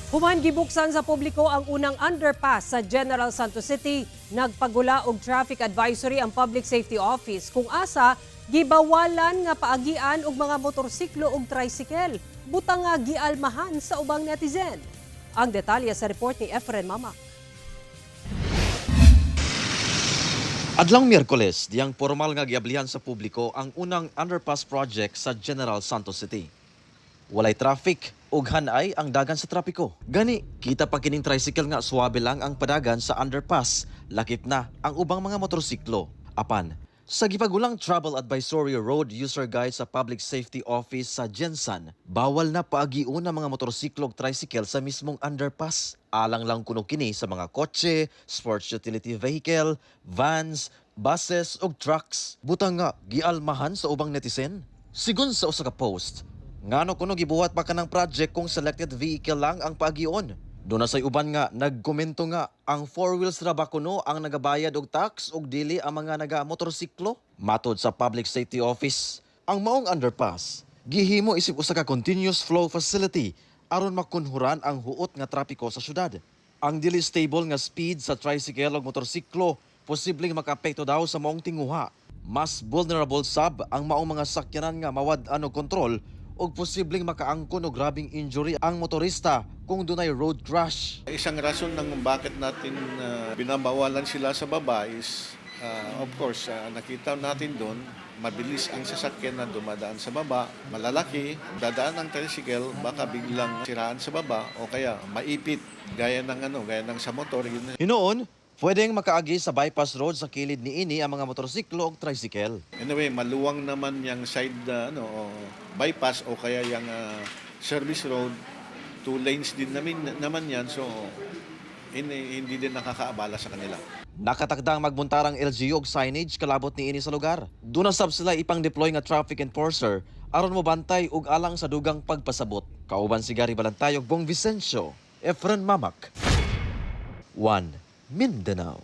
Human gibuksan sa publiko ang unang underpass sa General Santos City. Nagpagula og traffic advisory ang Public Safety Office kung asa gibawalan nga paagian og mga motorsiklo ug tricycle. Butang nga gialmahan sa ubang netizen. Ang detalye sa report ni Efren Mama. Adlang Miyerkules, diyang formal nga giablihan sa publiko ang unang underpass project sa General Santos City. Walay traffic ug hanay ang dagan sa trapiko. Gani, kita pa kining tricycle nga suwabe lang ang padagan sa underpass, lakip na ang ubang mga motorsiklo. Apan, sa gipagulang Travel Advisory Road User Guide sa Public Safety Office sa Gensan, bawal na paagiun ang mga motorsiklo ug tricycle sa mismong underpass. Alang lang kuno kini sa mga kotse, sports utility vehicle, vans, buses ug trucks. Butang nga gialmahan sa ubang netizen. Sigon sa usa ka post, ngano kuno gibuhat pa kanang project kung selected vehicle lang ang paagion. Doon na say uban nga nagkomento nga ang 4 wheels ra ba kuno ang nagabayad og tax ug dili ang mga naga-motorsiklo. Matod sa Public Safety Office, ang maong underpass gihimo isip usa ka continuous flow facility aron makunhuran ang huot nga trapiko sa syudad. Ang dili stable nga speed sa tricycle ug motorsiklo posibleng makaapekto daw sa maong tinguha. Mas vulnerable sab ang maong mga sakyanan nga mawad-an og kontrol ug posibleng makaangkon og grabing injury ang motorista kung dunay road crash. Isang rason ng bakit natin binabawalan sila sa baba is, of course, nakita natin doon, mabilis ang sasakyan na dumadaan sa baba, malalaki, dadaan ang tricycle, baka biglang siraan sa baba o kaya maipit, gaya ng sa motor. Hinoon, pwedeng makaagi sa bypass road sa kilid niini ang mga motorsiklo ug tricycle. Anyway, maluwang naman yung side bypass o kaya yung service road. 2 lanes din naman yan, so hindi din nakakaabala sa kanila. Nakatakdang magbuntarang LGU og signage kalabot niini sa lugar. Doon na sab sila ipang deploy nga traffic enforcer aron mobantay ug alang sa dugang pagpasabot. Kauban si Gary Balantayog, Bong Vicencio, Efren Mamak, 1 Mindanao.